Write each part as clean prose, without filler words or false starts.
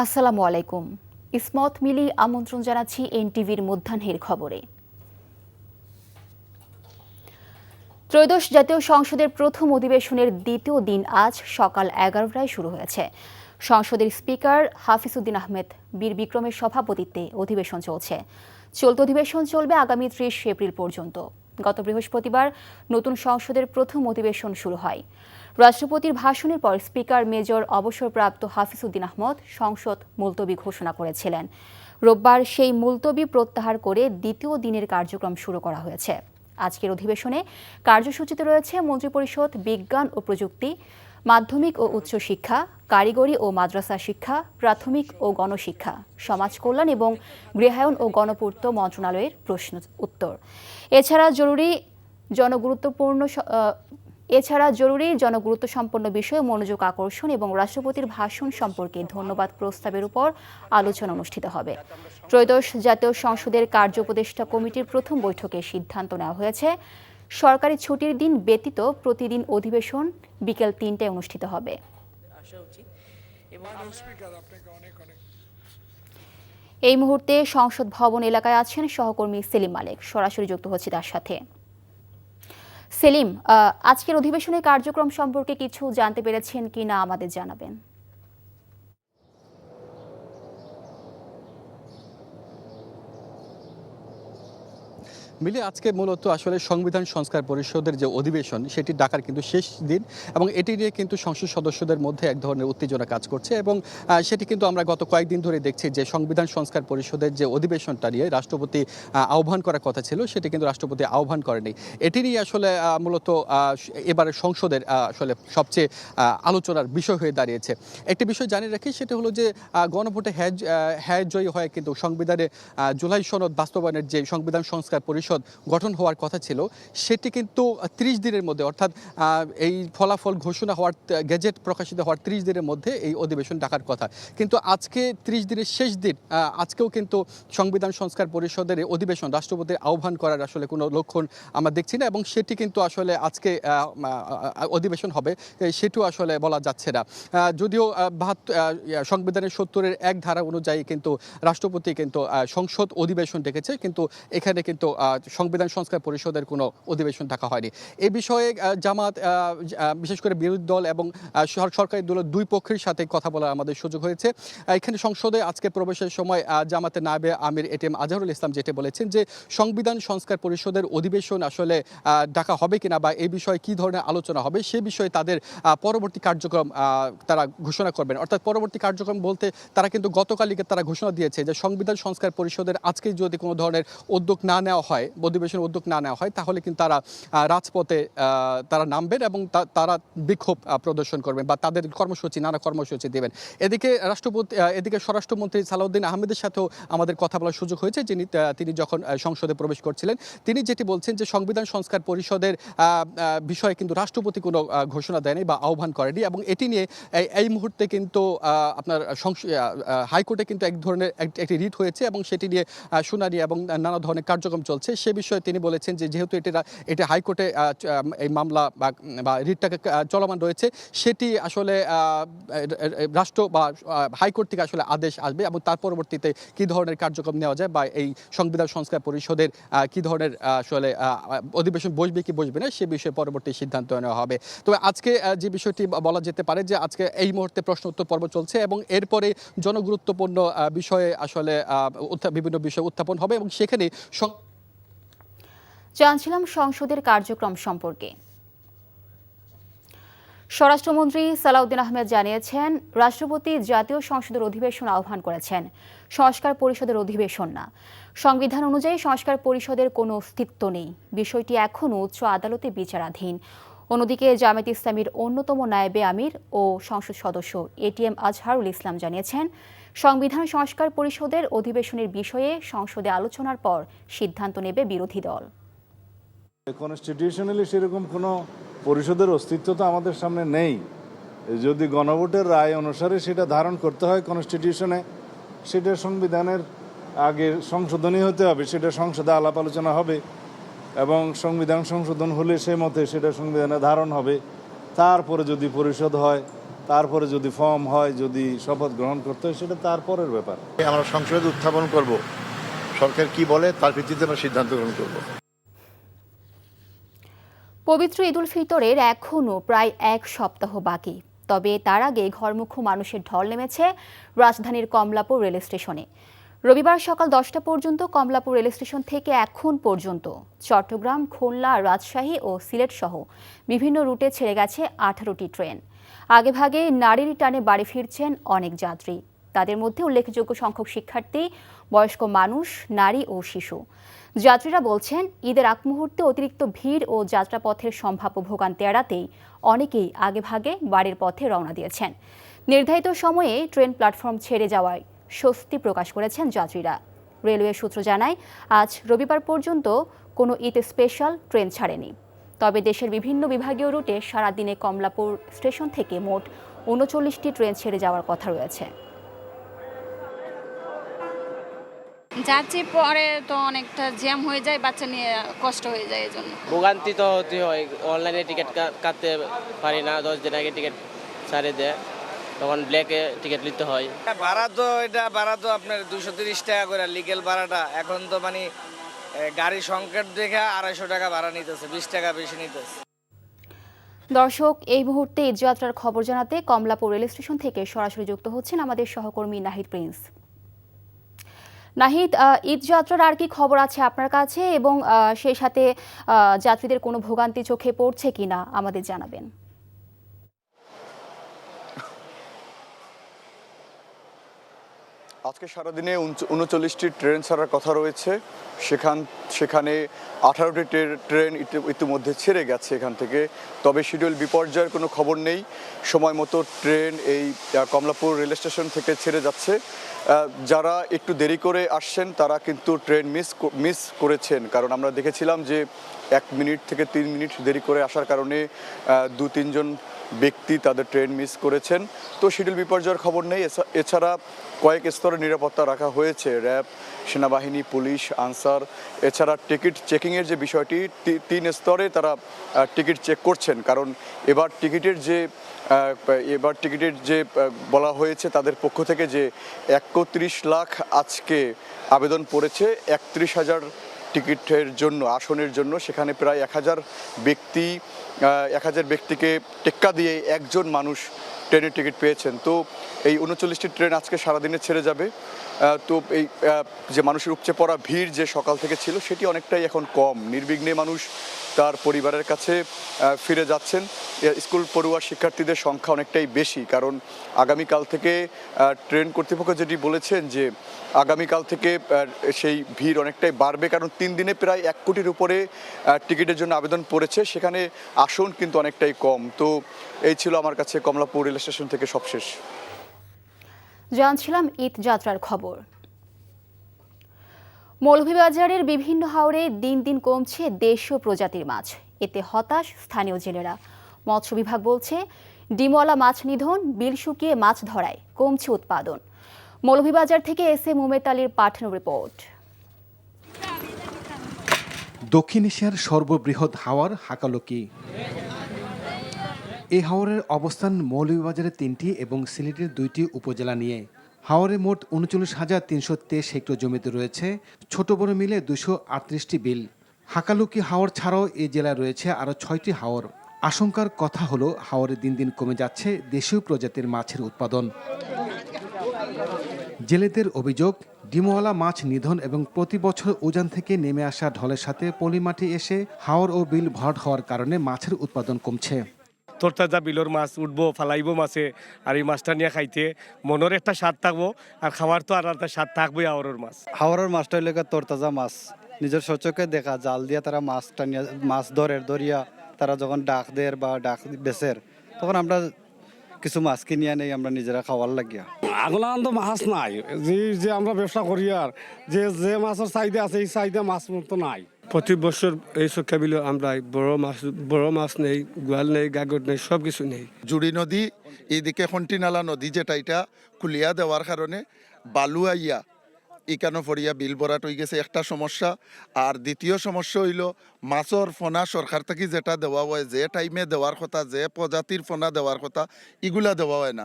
আসসালামু আলাইকুম। ইসমত মিলি আমন্ত্রণ জানাচ্ছি এনটিভির মধ্যাহ্নের খবরে। ত্রয়োদশ জাতীয় সংসদের প্রথম অধিবেশনের দ্বিতীয় দিন আজ সকাল 11টায় শুরু হয়েছে। সংসদের স্পিকার হাফিজ উদ্দিন আহমেদ বীর বিক্রমের সভাপতিত্বে অধিবেশন চলছে। চলতি অধিবেশন চলবে আগামী 30 এপ্রিল পর্যন্ত। গত বৃহস্পতিবার নতুন সংসদের প্রথম অধিবেশন শুরু হয়। রাষ্ট্রপতির ভাষণের পর স্পিকার মেজর অবসরপ্রাপ্ত হাফিজ উদ্দিন আহমদ সংসদ মুলতবি ঘোষণা করেছিলেন। রোববার সেই মুলতবি প্রত্যাহার করে দ্বিতীয় দিনের কার্যক্রম শুরু করা হয়েছে। আজকের অধিবেশনে কার্যসূচিতে রয়েছে মন্ত্রিপরিষদ, বিজ্ঞান ও প্রযুক্তি, মাধ্যমিক ও উচ্চ শিক্ষা, কারিগরি ও মাদ্রাসা শিক্ষা, প্রাথমিক ও গণশিক্ষা, সমাজ কল্যাণ এবং গৃহায়ন ও গণপূর্ত মন্ত্রণালয়ের প্রশ্ন উত্তর। এছাড়া জরুরি জনগুরুত্বসম্পন্ন বিষয়ে মনোযোগ আকর্ষণ এবং রাষ্ট্রপতির ভাষণ সম্পর্কে ধন্যবাদ প্রস্তাবের উপর আলোচনা অনুষ্ঠিত হবে। ত্রয়োদশ জাতীয় সংসদের কার্য উপদেষ্টা কমিটির প্রথম বৈঠকে সিদ্ধান্ত নেওয়া হয়েছে, সরকারি ছুটির দিন ব্যতীত প্রতিদিন অধিবেশন বিকেল 3টায় অনুষ্ঠিত হবে। এই মুহূর্তে সংসদ ভবন এলাকায় আছেন সহকর্মী সেলিম মালেক। সরাসরি যুক্ত হচ্ছে তার সাথে। সেলিম, আজকের অধিবেশনের কার্যক্রম সম্পর্কে কিছু জানতে পেরেছেন কিনা আমাদের জানাবেন। মিলে আজকে মূলত আসলে সংবিধান সংস্কার পরিষদের যে অধিবেশন সেটি ডাকার কিন্তু শেষ দিন এবং এটি নিয়ে কিন্তু সংসদ সদস্যদের মধ্যে এক ধরনের উত্তেজনা কাজ করছে এবং সেটি কিন্তু আমরা গত কয়েকদিন ধরে দেখছি যে সংবিধান সংস্কার পরিষদের যে অধিবেশনটা নিয়ে রাষ্ট্রপতি আহ্বান করার কথা ছিল সেটি কিন্তু রাষ্ট্রপতি আহ্বান করেনি। এটি নিয়ে আসলে মূলত এবারে সংসদের আসলে সবচেয়ে আলোচনার বিষয় হয়ে দাঁড়িয়েছে। একটি বিষয় জানিয়ে রাখি, সেটা হলো যে গণভোটে হ্যাঁ জয়ী হয় কিন্তু সংবিধানে জুলাই সনদ বাস্তবায়নের যে সংবিধান সংস্কার পরিষদ গঠন হওয়ার কথা ছিল সেটি কিন্তু 30 দিনের মধ্যে, অর্থাৎ এই ফলাফল ঘোষণা হওয়ার, গেজেট প্রকাশিত হওয়ার 30 দিনের মধ্যে এই অধিবেশন ডাকার কথা। কিন্তু আজকে 30 দিনের শেষ দিন, আজকেও কিন্তু সংবিধান সংস্কার পরিষদের এই অধিবেশন রাষ্ট্রপতির আহ্বান করার আসলে কোনো লক্ষণ আমরা দেখছি না এবং সেটি কিন্তু আসলে আজকে অধিবেশন হবে সেটিও আসলে বলা যাচ্ছে না। যদিও সংবিধানের 70-এর 1 ধারা অনুযায়ী কিন্তু রাষ্ট্রপতি কিন্তু সংসদ অধিবেশন ডেকেছে, কিন্তু এখানে কিন্তু সংবিধান সংস্কার পরিষদের কোনো অধিবেশন ডাকা হয়নি। এ বিষয়ে জামাত, বিশেষ করে বিরোধী দল এবং সরকারি দলের দুই পক্ষের সাথে কথা বলার আমাদের সুযোগ হয়েছে। এখানে সংসদে আজকে প্রবেশের সময় জামাতের নায়েবে আমির এটিএম আজহারুল ইসলাম যেটা বলেছেন যে সংবিধান সংস্কার পরিষদের অধিবেশন আসলে ডাকা হবে কিনা বা এই বিষয়ে কী ধরনের আলোচনা হবে সে বিষয়ে তাদের পরবর্তী কার্যক্রম তারা ঘোষণা করবেন। অর্থাৎ পরবর্তী কার্যক্রম বলতে তারা কিন্তু গতকালকে তারা ঘোষণা দিয়েছে যে সংবিধান সংস্কার পরিষদের আজকে যদি কোনো ধরনের উদ্যোগ না নেওয়া হয়, অধিবেশনের উদ্যোগ না নেওয়া হয়, তাহলে কিন্তু তারা রাজপথে তারা নামবেন এবং তারা বিক্ষোভ প্রদর্শন করবেন বা তাদের নানা কর্মসূচি দেবেন। এদিকে স্বরাষ্ট্রমন্ত্রী সালাউদ্দিন আহমেদের সাথেও আমাদের কথা বলার সুযোগ হয়েছে, তিনি যখন সংসদে প্রবেশ করছিলেন তিনি যেটি বলছেন যে সংবিধান সংস্কার পরিষদের বিষয়ে কিন্তু রাষ্ট্রপতি কোনো ঘোষণা দেয়নি বা আহ্বান করেনি এবং এটি নিয়ে এই মুহূর্তে কিন্তু আপনার হাইকোর্টে কিন্তু এক ধরনের একটি রিট হয়েছে এবং সেটি নিয়ে শুনানি এবং নানা ধরনের কার্যক্রম চলছে। সে বিষয়ে তিনি বলেছেন যে যেহেতু এটি হাইকোর্টে এই মামলা বা রিটটাকে চলমান রয়েছে, সেটি আসলে রাষ্ট্র বা হাইকোর্ট থেকে আসলে আদেশ আসবে এবং তার পরবর্তীতে কী ধরনের কার্যক্রম নেওয়া যায় বা এই সংবিধান সংস্কার পরিষদের কী ধরনের আসলে অধিবেশন বসবে কি বসবে না সে বিষয়ে পরবর্তী সিদ্ধান্ত নেওয়া হবে। তবে আজকে যে বিষয়টি বলা যেতে পারে যে আজকে এই মুহূর্তে প্রশ্ন উত্তর পর্ব চলছে এবং এরপরে জনগুরুত্বপূর্ণ বিষয়ে আসলে বিভিন্ন বিষয় উত্থাপন হবে এবং সেখানে জানছিলাম সংসদের কার্যক্রম সম্পর্কে। স্বরাষ্ট্রমন্ত্রী সালাউদ্দিন আহমেদ জানিয়েছেন, রাষ্ট্রপতি জাতীয় সংসদের অধিবেশন আহ্বান করেছেন, সংস্কার পরিষদের অধিবেশন না। সংবিধান অনুযায়ী সংস্কার পরিষদের কোনো অস্তিত্ব নেই, বিষয়টি এখনও উচ্চ আদালতে বিচারাধীন। অন্যদিকে জামায়াতে ইসলামীর অন্যতম নায়েবে আমির ও সংসদ সদস্য এটিএম আজহারুল ইসলাম জানিয়েছেন, সংবিধান সংস্কার পরিষদের অধিবেশনের বিষয়ে সংসদে আলোচনার পর সিদ্ধান্ত নেবে বিরোধী দল। কনস্টিটিউশনালি সেরকম কোনো পরিষদের অস্তিত্ব তো আমাদের সামনে নেই। যদি গণভোটের রায় অনুসারে সেটা ধারণ করতে হয় কনস্টিটিউশনে, সেটা সংবিধানের আগে সংশোধনী হতে হবে, সেটা সংসদে আলাপ আলোচনা হবে এবং সংবিধান সংশোধন হলে সে মতে সেটা সংবিধানে ধারণ হবে। তারপরে যদি পরিষদ হয় তারপরে যদি ফর্ম হয়, যদি শপথ গ্রহণ করতে হয়, সেটা তারপরের ব্যাপার। আমরা সংসদে উত্থাপন করব, সরকার কি বলে তার ভিত্তিতে আমরা সিদ্ধান্ত গ্রহণ করব। পবিত্র ঈদুল ফিতরের এখনও প্রায় এক সপ্তাহ বাকি, তবে তার আগে ঘরমুখো মানুষের ঢল নেমেছে রাজধানীর কমলাপুর রেল স্টেশনে। রবিবার সকাল 10টা পর্যন্ত কমলাপুর রেল স্টেশন থেকে এখন পর্যন্ত চট্টগ্রাম, খুলনা, রাজশাহী ও সিলেট সহ বিভিন্ন রুটে ছেড়ে গেছে 18টি ট্রেন। আগেভাগে নারীর টানে বাড়ি ফিরছেন অনেক যাত্রী। তাদের মধ্যে উল্লেখযোগ্য সংখ্যক শিক্ষার্থী, বয়স্ক মানুষ, নারী ও শিশু। যাত্রীরা বলছেন, ঈদের আগ মুহূর্তে অতিরিক্ত ভিড় ও যাত্রাপথের সম্ভাব্য ভোগান্তি এড়াতেই অনেকেই আগেভাগে বাড়ির পথে রওনা দিয়েছেন। নির্ধারিত সময়ে ট্রেন প্ল্যাটফর্ম ছেড়ে যাওয়ায় স্বস্তি প্রকাশ করেছেন যাত্রীরা। রেলওয়ে সূত্র জানায়, আজ রবিবার পর্যন্ত কোনো ঈদ স্পেশাল ট্রেন ছাড়েনি। তবে দেশের বিভিন্ন বিভাগীয় রুটে সারাদিনে কমলাপুর স্টেশন থেকে মোট 39টি ট্রেন ছেড়ে যাওয়ার কথা রয়েছে। যাচ্ছি, পরে তো অনেকটা জ্যাম হয়ে যায়, বাচ্চা নিয়ে কষ্ট হয়ে যায়, এই জন্য ভোগান্তি তো হতে হয়। অনলাইনে টিকিট কাটতে পারি না, 10 দিন আগে টিকিট ছাড়ে দেয়, তখন ব্ল্যাকে টিকিট নিতে হয়। ভাড়া তো আপনার 230 টাকা করে লিগেল ভাড়াটা। এখন তো মানে গাড়ি সংকট দেখে 250 টাকা ভাড়া নিতেছে, 20 টাকা বেশি নিতেছে। দর্শক, এই মুহূর্তে ঈদযাত্রার খবর জানাতে কমলাপুর রেল স্টেশন থেকে সরাসরি যুক্ত হচ্ছেন আমাদের সহকর্মী নাহিদ প্রিন্স। নাহিদ, ঈদযাত্রার আর কি খবর আছে আপনার কাছে, এবং সেই সাথে যাত্রীদের কোনো ভোগান্তি চোখে পড়ছে কিনা আমাদের জানাবেন। আজকে সারাদিনে 39টি ট্রেন ছাড়ার কথা রয়েছে। সেখানে 18টি ট্রেন ইতিমধ্যে ছেড়ে গেছে এখান থেকে। তবে শিডিউল বিপর্যয়ের কোনো খবর নেই। সময় মতো ট্রেন এই কমলাপুর রেল স্টেশন থেকে ছেড়ে যাচ্ছে। যারা একটু দেরি করে আসছেন তারা কিন্তু ট্রেন মিস করেছেন, কারণ আমরা দেখেছিলাম যে 1 মিনিট থেকে 3 মিনিট দেরি করে আসার কারণে 2-3 জন ব্যক্তি তাদের ট্রেন মিস করেছেন। তো শিডিউল বিপর্যয়ের খবর নেই। এছাড়া কয়েক স্তরে নিরাপত্তা রাখা হয়েছে, র্যাব, সেনাবাহিনী, পুলিশ, আনসার। এছাড়া টিকিট চেকিংয়ের যে বিষয়টি, 3 স্তরে তারা টিকিট চেক করছেন, কারণ এবার টিকিটের যে বলা হয়েছে তাদের পক্ষ থেকে যে 31 লাখ আজকে আবেদন পড়েছে 31,000 টিকিটের জন্য, আসনের জন্য। সেখানে প্রায় 1000 ব্যক্তিকে টেক্কা দিয়ে একজন মানুষ ট্রেনের টিকিট পেয়েছেন। তো এই 39টি ট্রেন আজকে সারাদিনে ছেড়ে যাবে। তো এই যে মানুষের উপচে পড়া ভিড় যে সকাল থেকে ছিল, সেটি অনেকটাই এখন কম। নির্বিঘ্নে মানুষ তার পরিবারের কাছে ফিরে যাচ্ছেন। স্কুল পড়ুয়া শিক্ষার্থীদের সংখ্যা অনেকটাই বেশি, কারণ আগামীকাল থেকে ট্রেন কর্তৃপক্ষ যেটি বলেছেন যে আগামীকাল থেকে সেই ভিড় অনেকটাই বাড়বে, কারণ 3 দিনে প্রায় 1 কোটির উপরে টিকিটের জন্য আবেদন পড়েছে। সেখানে আসন কিন্তু অনেকটাই কম। তো এই ছিল আমার কাছে কমলাপুর রেল স্টেশন থেকে সবশেষ। জানছিলাম ঈদ যাত্রার খবর। মৌলভীবাজারের বিভিন্ন হাওরে দিন দিন কমছে দেশীয় প্রজাতির মাছ। এতে হতাশ স্থানীয় জেলেরা। মৎস্য বিভাগ বলছে, ডিমওয়ালা মাছ নিধন, বিল শুকিয়ে মাছ ধরায় কমছে উৎপাদন। মৌলভীবাজার থেকে SM উমেদ আলীর পাঠানো রিপোর্ট। দক্ষিণ এশিয়ার সর্ববৃহৎ হাওর হাকালুকি। এই হাওরের অবস্থান মৌলভীবাজারের 3টি এবং সিলেটের 2টি উপজেলা নিয়ে। হাওরে মোট 39,323 হেক্টর জমিতে রয়েছে ছোট বড় মিলে 238টি বিল। হাকালুকি হাওর ছাড়াও এই জেলায় রয়েছে আরও 6টি হাওর। আশঙ্কার কথা হলো, হাওরে দিন দিন কমে যাচ্ছে দেশীয় প্রজাতির মাছের উৎপাদন। জেলেদের অভিযোগ, ডিমওয়ালা মাছ নিধন এবং প্রতি বছর উজান থেকে নেমে আসা ঢলের সাথে পলিমাটি এসে হাওর ও বিল ভরাট হওয়ার কারণে মাছের উৎপাদন কমছে। তরতাজা বিলর মাছ উঠবো, ফালাইবো মাছে, আর এই মাছটা নিয়ে খাইতে মনের একটা স্বাদ থাকবো, আর খাওয়ার তো আর একটা স্বাদ থাকবোই। হাওরের মাছ, হাওরের মাছটা হইলে তরতাজা মাছ, নিজের সচকে দেখা, জাল দিয়া তারা মাছটা নিয়ে মাছ ধরিয়া তারা যখন ডাক দেয় বা ডাক বেচের, তখন আমরা কিছু মাছ কিনিয়া নেই আমরা নিজেরা খাওয়ার লাগিয়া। আগলান তো মাছ নাই, যে আমরা ব্যবসা করি, আর যে মাছের চাহিদা আছে এই চাহিদা মাছ তো নাই। প্রতি বছর এই চক্কা বিলে আমরা বড় মাছ নেই, গোয়াল নেই, গাগর নেই, সব কিছু নেই। জুড়ি নদী, এইদিকে খন্টিনালা নদী যেটা, এটা খুলিয়া দেওয়ার কারণে বালু আইয়া ইকানো ফরিয়া বিল ভরাট হয়ে গেছে একটা সমস্যা। আর দ্বিতীয় সমস্যা হইল মাছর ফোনা সরকার থেকে যেটা দেওয়া হয়, যে টাইমে দেওয়ার কথা, যে প্রজাতির ফোনা দেওয়ার কথা, এগুলা দেওয়া হয় না।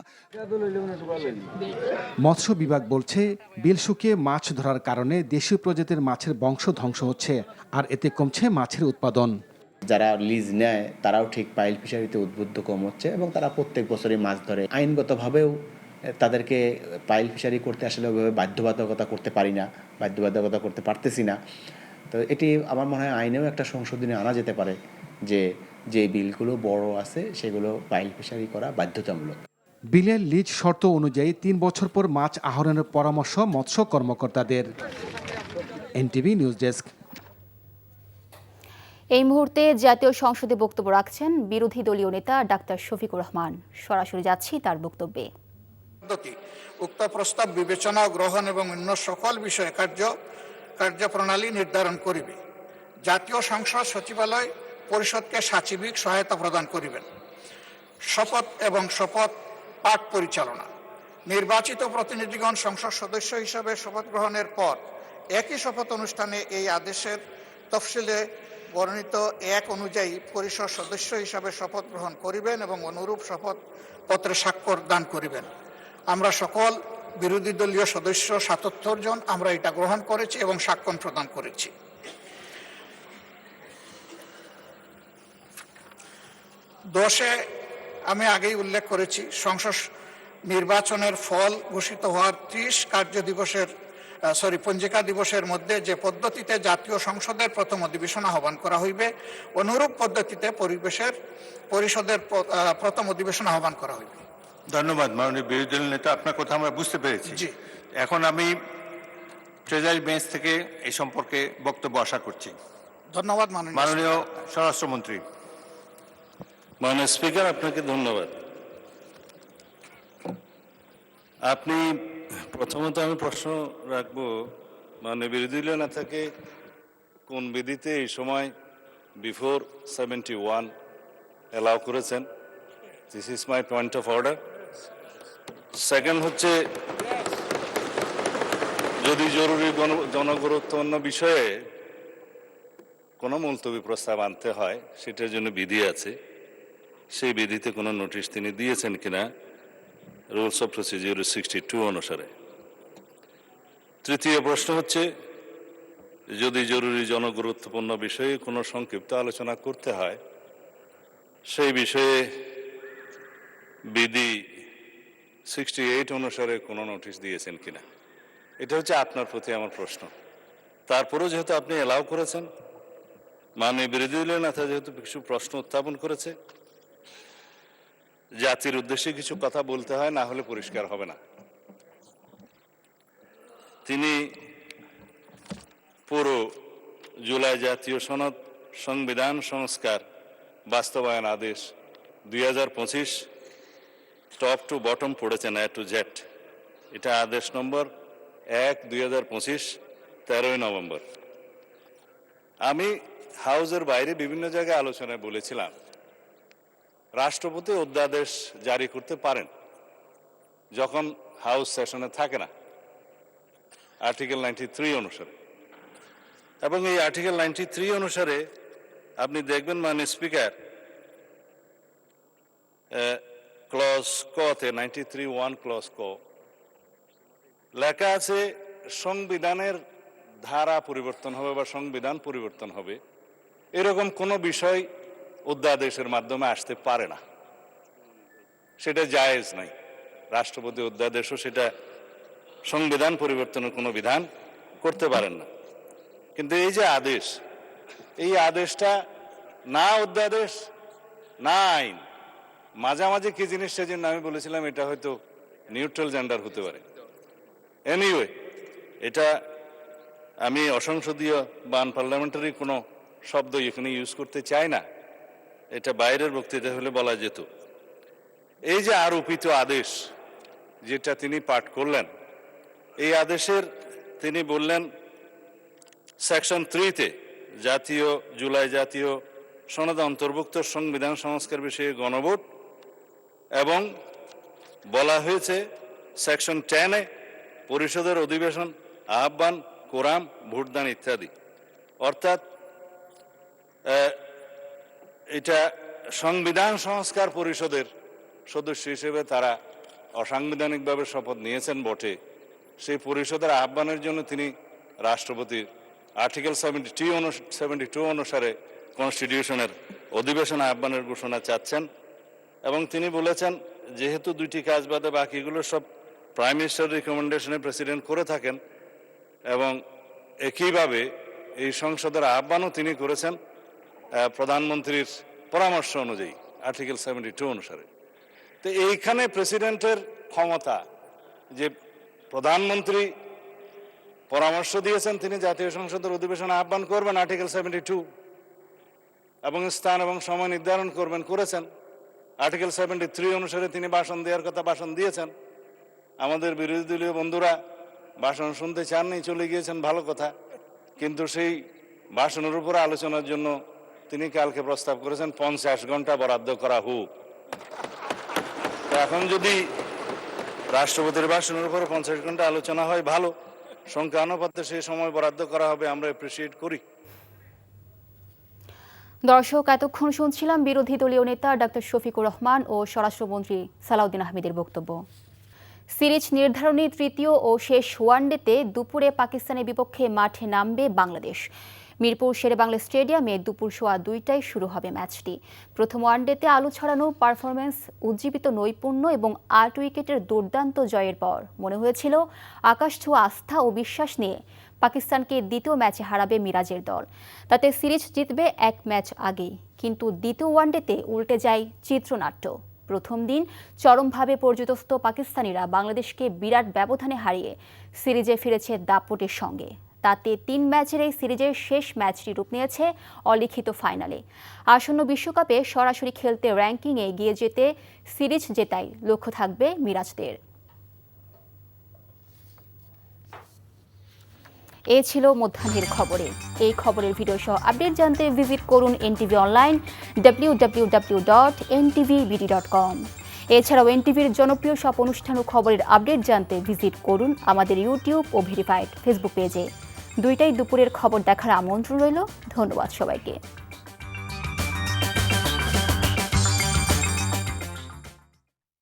মৎস্য বিভাগ বলছে বিল শুকিয়ে মাছ ধরার কারণে দেশীয় প্রজাতির মাছের বংশ ধ্বংস হচ্ছে, আর এতে কমছে মাছের উৎপাদন। যারা লিজ নেয় তারাও ঠিক পাইল ফিশারিতে উদ্বুদ্ধ কম হচ্ছে এবং তারা প্রত্যেক বছরই মাছ ধরে। আইনগতভাবেও তাদেরকে পাইল ফিশারি করতে আসলে ওইভাবে বাধ্যবাধকতা করতে পারতেছি না। তো এটি আমার মনে হয় আইনেও একটা সংশোধনী আনা যেতে পারে, যে বিলগুলো বড় আছে সেগুলো পাইল ফিশারি করা বাধ্যতামূলক। বিলের লিজ শর্ত অনুযায়ী 3 বছর পর মাছ আহরণের পরামর্শ মৎস্য কর্মকর্তাদের। NTV news desk. এই মুহূর্তে জাতীয় সংসদে বক্তব্য রাখছেন বিরোধী দলীয় নেতা ডাক্তার শফিকুর রহমান। সরাসরি যাচ্ছি তার বক্তব্যে। উক্ত প্রস্তাব বিবেচনা গ্রহণ এবং অন্য সকল বিষয়ে কার্যপ্রণালী নির্ধারণ করিবে। জাতীয় সংসদ সচিবালয় পরিষদকে সাচিবিক সহায়তা প্রদান করিবেন। শপথ এবং শপথ পাঠ পরিচালনা। নির্বাচিত প্রতিনিধিগণ সংসদ সদস্য হিসাবে শপথ গ্রহণের পর একই শপথ অনুষ্ঠানে এই আদেশের তফসিলে বর্ণিত 1 অনুযায়ী পরিষদ সদস্য হিসাবে শপথ গ্রহণ করিবেন এবং অনুরূপ শপথ পত্রে স্বাক্ষর দান করিবেন। আমরা সকল বিরোধী দলীয় সদস্য 77 জন আমরা এটা গ্রহণ করেছি এবং স্বাক্ষর প্রদান করেছি। দোষে আমি আগেই উল্লেখ করেছি, সংসদ নির্বাচনের ফল ঘোষিত হওয়ার 30 পঞ্জিকা দিবসের মধ্যে যে পদ্ধতিতে জাতীয় সংসদের প্রথম অধিবেশন আহ্বান করা হইবে, অনুরূপ পদ্ধতিতে পরিষদের প্রথম অধিবেশন আহ্বান করা হইবে। ধন্যবাদ মাননীয় বিরোধী দল নেতা, আপনার কথা আমরা বুঝতে পেরেছি। এখন আমি ট্রেজারি বেঞ্চ থেকে এই সম্পর্কে বক্তব্য আশা করছি। ধন্যবাদ মাননীয় স্বরাষ্ট্রমন্ত্রী। মাননীয় স্পিকার, আপনাকে ধন্যবাদ। আপনি প্রথমত আমি প্রশ্ন রাখবো, মাননীয় বিরোধী দলীয় নেতাকে কোন বিধিতে এই সময় বিফোর 71 অ্যালাউ করেছেন? This is my point of order. Second হচ্ছে, যদি জরুরি জনগুরুত্বপূর্ণ বিষয়ে কোনো মুলতবি প্রস্তাব আনতে হয়, সেটার জন্য বিধি আছে, সেই বিধিতে কোনো নোটিশ তিনি দিয়েছেন কিনা রুলস অফ প্রসিডিউর 62 অনুসারে। তৃতীয় প্রশ্ন হচ্ছে, যদি জরুরি জনগুরুত্বপূর্ণ বিষয়ে কোনো সংক্ষিপ্ত আলোচনা করতে হয়, সেই বিষয়ে বিধি 68 অনুসারে কোনো নোটিশ দিয়েছেন কিনা। এটা হচ্ছে আপনার প্রতি আমার প্রশ্ন। তারপরেও যেহেতু আপনি অ্যালাউ করেছেন, মাননীয় বিরোধী দলীয় নেতা যেহেতু কিছু প্রশ্ন উত্থাপন করেছে, জাতির উদ্দেশ্যে কিছু কথা বলতে হয়, না হলে পরিষ্কার হবে না। তিনি পুরো জুলাই জাতীয় সনদ সংবিধান সংস্কার বাস্তবায়ন আদেশ 2025 টপ টু বটম পড়েছেন, এ টু জেড। এটা আদেশ নম্বর 1/2025, 13 নভেম্বর। আমি হাউসের বাইরে বিভিন্ন জায়গায় আলোচনায় বলেছিলাম, রাষ্ট্রপতি অধ্যাদেশ জারি করতে পারেন যখন হাউস সেশনে থাকে না, আর্টিকেল 93 অনুসারে। এবং এই আর্টিকেল 93 অনুসারে আপনি দেখবেন মাননীয় স্পিকার, ক্লজ কতে 93(1) ক্লজ ক লেখা আছে, সংবিধানের ধারা পরিবর্তন হবে বা সংবিধান পরিবর্তন হবে, এরকম কোনো বিষয় অধ্যাদেশের মাধ্যমে আসতে পারে না, সেটা জায়েজ নাই। রাষ্ট্রপতি অধ্যাদেশও সেটা সংবিধান পরিবর্তনের কোনো বিধান করতে পারেন না। কিন্তু এই যে আদেশ, এই আদেশটা না অধ্যাদেশ না আইন, মাঝামাঝি কি জিনিস, সেজন্য আমি বলেছিলাম এটা হয়তো নিউট্রাল জেন্ডার হতে পারে। এনিওয়ে, এটা আমি অসংসদীয় বা আনপার্লামেন্টারি কোনো শব্দ এখানে ইউজ করতে চাই না, এটা বাইরের বক্তৃতা হলে বলা যেত। এই যে আরোপিত আদেশ যেটা তিনি পাঠ করলেন, এই আদেশের তিনি বললেন সেকশন 3-তে জুলাই জাতীয় সনদে অন্তর্ভুক্ত সংবিধান সংস্কার বিষয়ে গণভোট, এবং বলা হয়েছে সেকশন 10-এ পরিষদের অধিবেশন আহ্বান, কোরাম, ভোটদান ইত্যাদি। অর্থাৎ এটা সংবিধান সংস্কার পরিষদের সদস্য হিসেবে তারা অসাংবিধানিকভাবে শপথ নিয়েছেন বটে, সেই পরিষদের আহ্বানের জন্য তিনি রাষ্ট্রপতির আর্টিকেল 72 অনুসারে কনস্টিটিউশনের অধিবেশন আহ্বানের ঘোষণা চাচ্ছেন। এবং তিনি বলেছেন যেহেতু দুইটি কাজ বাদে বাকিগুলো সব প্রাইম মিনিস্টার রিকমেন্ডেশনে প্রেসিডেন্ট করে থাকেন এবং একইভাবে এই সংসদের আহ্বানও তিনি করেছেন প্রধানমন্ত্রীর পরামর্শ অনুযায়ী আর্টিকেল 72 অনুসারে। তো এইখানে প্রেসিডেন্টের ক্ষমতা যে প্রধানমন্ত্রী পরামর্শ দিয়েছেন তিনি জাতীয় সংসদের অধিবেশন আহ্বান করবেন আর্টিকেল 72 এবং স্থান এবং সময় নির্ধারণ করেছেন আর্টিকেল 73 অনুসারে তিনি ভাষণ দেওয়ার কথা ভাষণ দিয়েছেন। আমাদের বিরোধী দলীয় বন্ধুরা ভাষণ শুনতে চাননি, চলে গিয়েছেন, ভালো কথা, কিন্তু সেই ভাষণের উপরে আলোচনার জন্য তিনি কালকে প্রস্তাব করেছেন 50 ঘন্টা বরাদ্দ করা হোক। এখন যদি রাষ্ট্রপতির ভাষণের উপরে 50 ঘন্টা আলোচনা হয় ভালো, সংখ্যা অনুপাতে সেই সময় বরাদ্দ করা হবে, আমরা অ্যাপ্রিসিয়েট করি। দর্শক, এতক্ষণ শুনছিলাম বিরোধী দলীয় নেতা ডক্টর শফিকুর রহমান ও স্বরাষ্ট্রমন্ত্রী সালাউদ্দিন আহমেদের বক্তব্য। সিরিজ নির্ধারণী তৃতীয় ও শেষ ওয়ানডেতে দুপুরে পাকিস্তানের বিপক্ষে মাঠে নামবে বাংলাদেশ। মিরপুর শেরেবাংলা স্টেডিয়ামে দুপুর 2:15টায় শুরু হবে ম্যাচটি। প্রথম ওয়ানডেতে আলো ছড়ানো পারফরম্যান্স, উজ্জীবিত নৈপুণ্য এবং 8 উইকেটের দুর্দান্ত জয়ের পর মনে হয়েছিল আকাশ ছোঁয়া আস্থা ও বিশ্বাস নিয়ে পাকিস্তানকে দ্বিতীয় ম্যাচে হারাবে মিরাজের দল। তাতে সিরিজ জিতবে 1 ম্যাচ আগেই। কিন্তু দ্বিতীয় ওয়ানডেতে উল্টে যায় চিত্রনাট্য। প্রথম দিন চরমভাবে পর্যুদস্ত পাকিস্তানিরা বাংলাদেশকে বিরাট ব্যবধানে হারিয়ে সিরিজে ফিরেছে দাপটের সঙ্গে। তাতে 3 ম্যাচের এই সিরিজের শেষ ম্যাচটি রূপ নিয়েছে অলিখিত ফাইনালে। আসন্ন বিশ্বকাপে সরাসরি খেলতে র্যাঙ্কিংয়ে এগিয়ে যেতে সিরিজ জেতাই লক্ষ্য থাকবে মিরাজদের। এ ছিল মধ্যাহ্নের খবরে। এই খবরের ভিডিও সহ আপডেট জানতে ভিজিট করুন NTV অনলাইন www.ntvbd.com। এছাড়াও NTVর জনপ্রিয় সব অনুষ্ঠান ও খবরের আপডেট জানতে ভিজিট করুন আমাদের ইউটিউব ও ভেরিফাইড ফেসবুক পেজে। দুইটাই দুপুরের খবর দেখার আমন্ত্রণ রইল। ধন্যবাদ সবাইকে।